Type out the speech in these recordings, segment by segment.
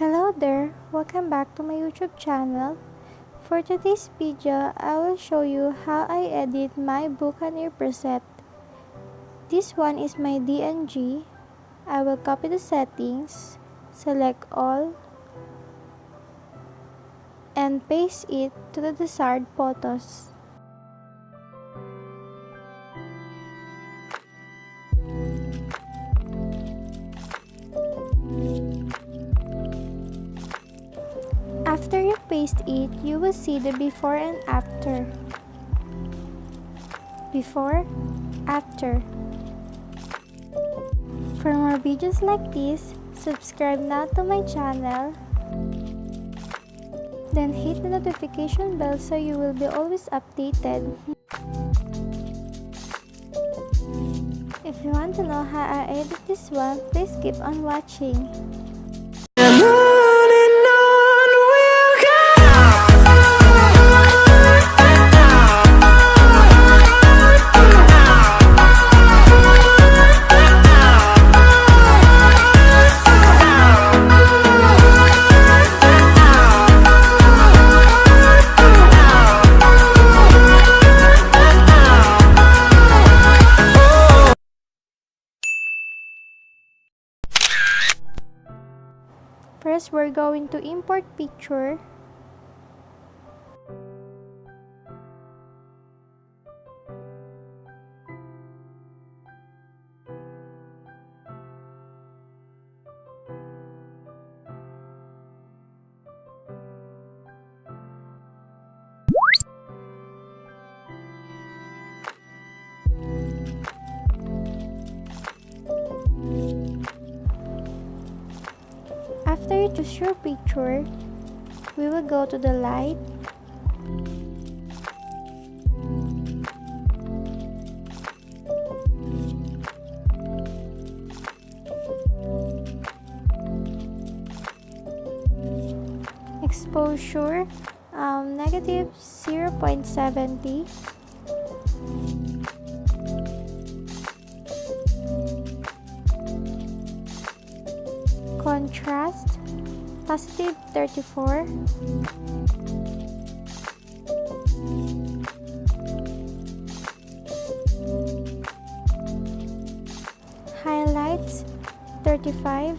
Hello there, welcome back to my YouTube channel. For today's video, I will show you how I edit my buccaneer preset. This one is my DNG. I will copy the settings, select all, and paste it to the desired photos. After you paste it, you will see the before and after. Before, after. For more videos like this, subscribe now to my channel. Then hit the notification bell so you will be always updated. If you want to know how I edit this one, please keep on watching. First, we're going to import picture. After you choose your picture, we will go to the light. Exposure, negative 0.70. Contrast, positive 34. Highlights, 35.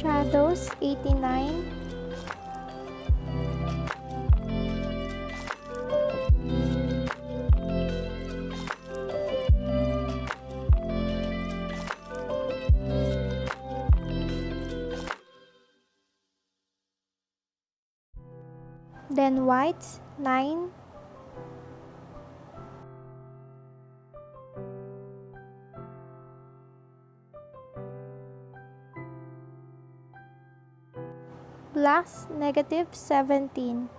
Shadows, 89. Then whites, 9. Blacks, negative 17.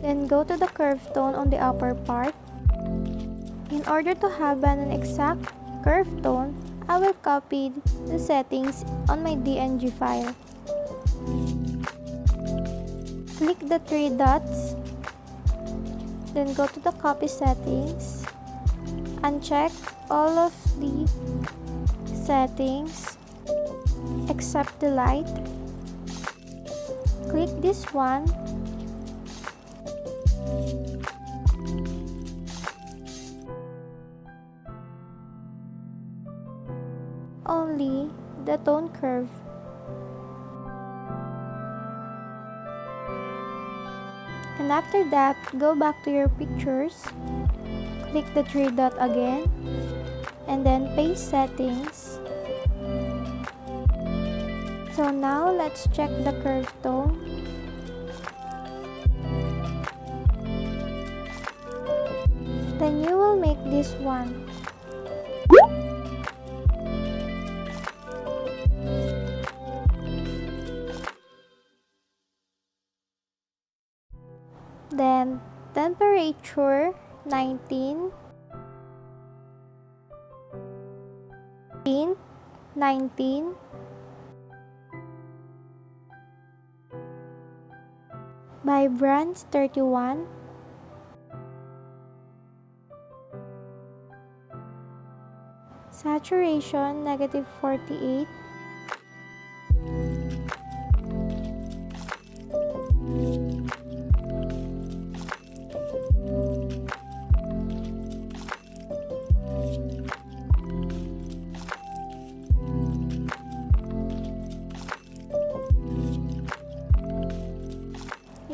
Then go to the curve tone on the upper part. In order to have an exact curve tone, I will copy the settings on my DNG file. Click the three dots, then go to the copy settings, uncheck all of the settings except the light. Click this one. Only the tone curve. And after that, go back to your pictures, click the three dot again, and then paste settings. So now let's check the curve tone. Then you will make this one. Then temperature 19, 19, vibrance 31, saturation -48,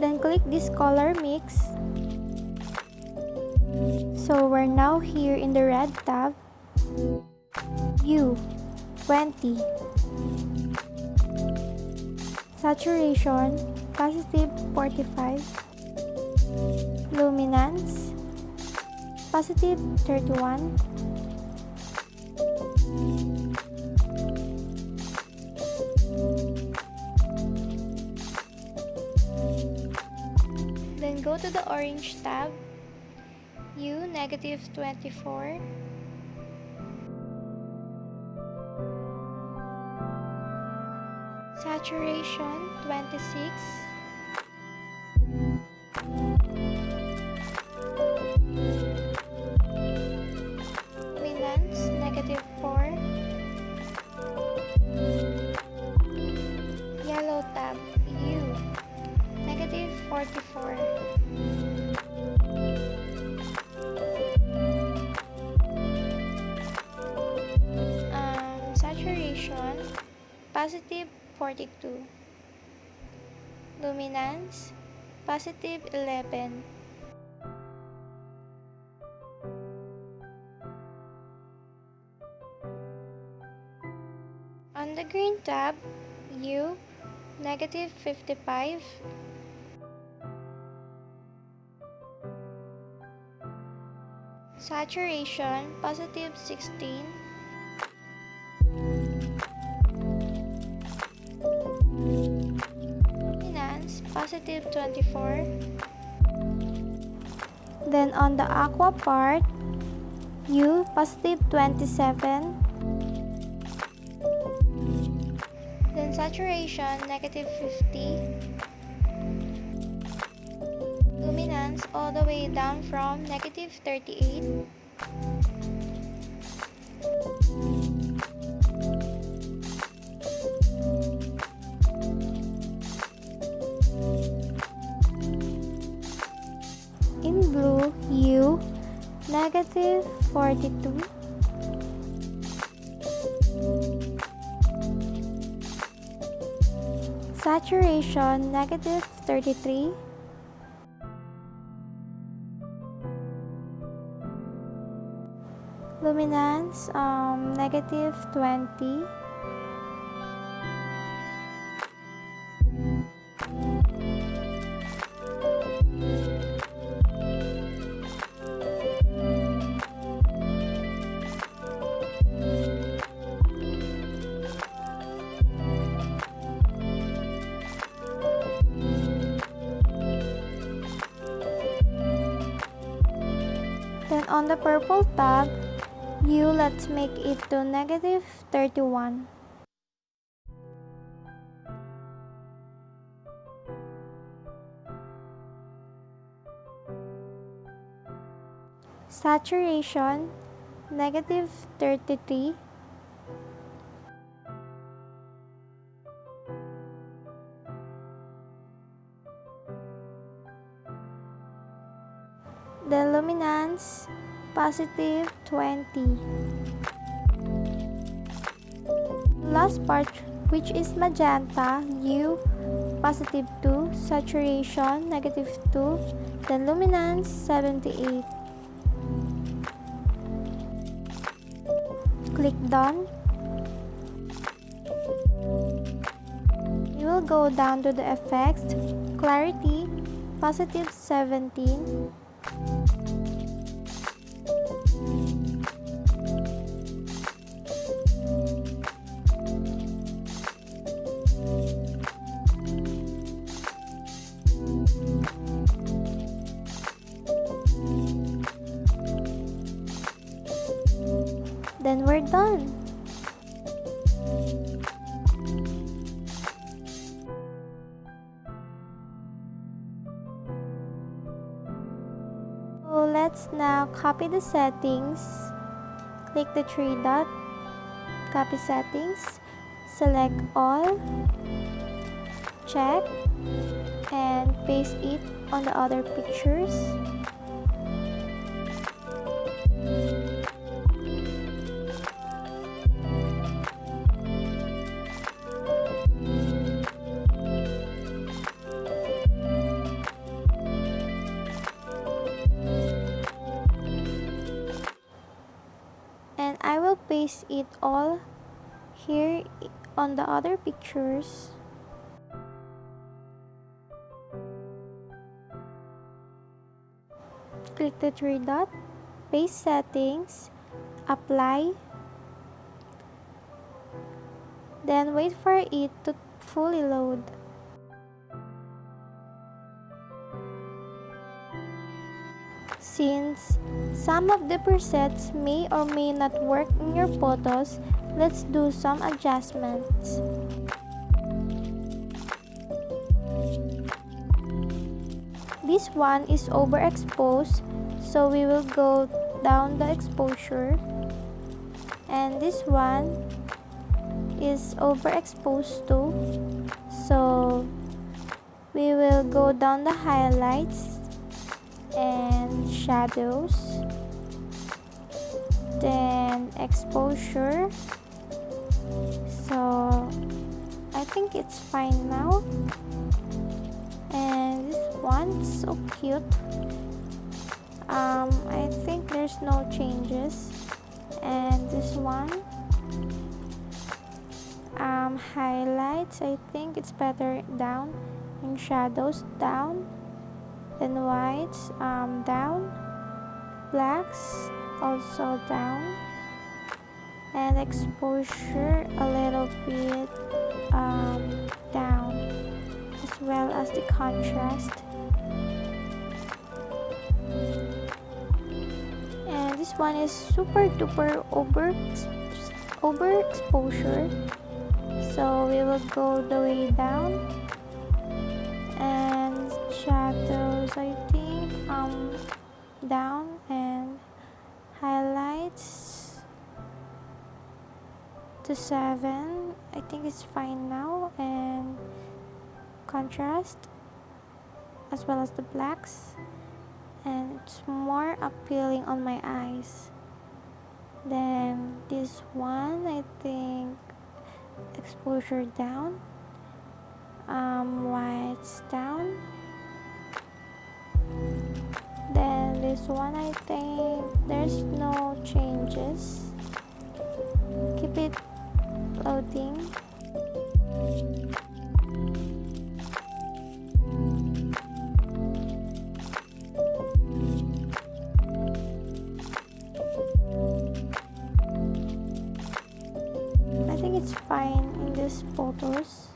then click this color mix. So we're now here in the red tab. Hue 20, saturation +45, luminance +31, then go to the orange tab. Hue -24, saturation 26, luminance -4, yellow tab. Hue -44, saturation +42, luminance +11, on the green tab. Hue -55, saturation +16, luminance +24. Then on the aqua part, Hue +27, then saturation -50, luminance all the way down from -38, in blue. Hue -42, saturation -33, luminance -20, then on the purple tab. Hue, let's make it to -31, saturation -33, the luminance +20. Last part, which is magenta. Hue +2, saturation -2, then luminance 78. Click done. You will go down to the effects, clarity, positive 17. Then we're done. So let's now copy the settings. Click the three dot, copy settings, select all, check, and paste it on the other pictures. And I will paste it all here on the other pictures. Click the three dot, paste settings, apply, then wait for it to fully load. Since some of the presets may or may not work in your photos, let's do some adjustments. This one is overexposed, so we will go down the exposure. And this one is overexposed too, so we will go down the highlights and shadows, then exposure. So I think it's fine now. And this one's so cute. I think there's no changes. And this one, highlights, I think it's better down, and shadows down, then whites down, blacks also down, and exposure a little bit down, as well as the contrast. And this one is super duper overexposure, so we will go the way down. And shadows, I think down, and highlights to 7. I think it's fine now. And contrast as well as the blacks, and it's more appealing on my eyes. Then this one, I think exposure down, whites down. Then this one, I think there's no changes. Keep it loading. I think it's fine in these photos.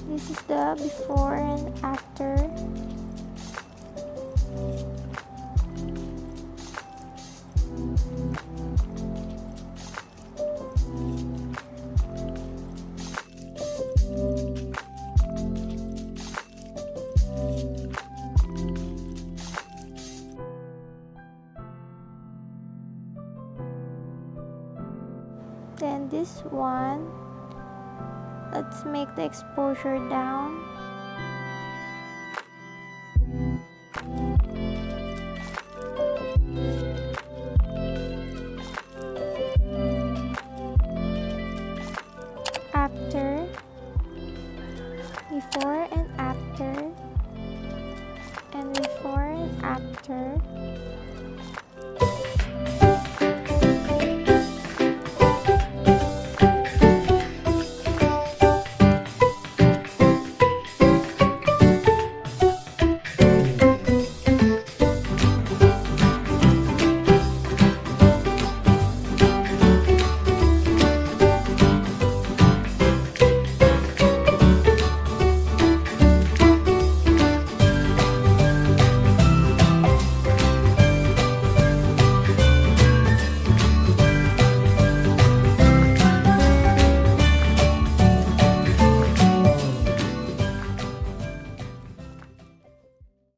This is the before and after. Then this one, let's make the exposure down. After, before and after, and before and after. filter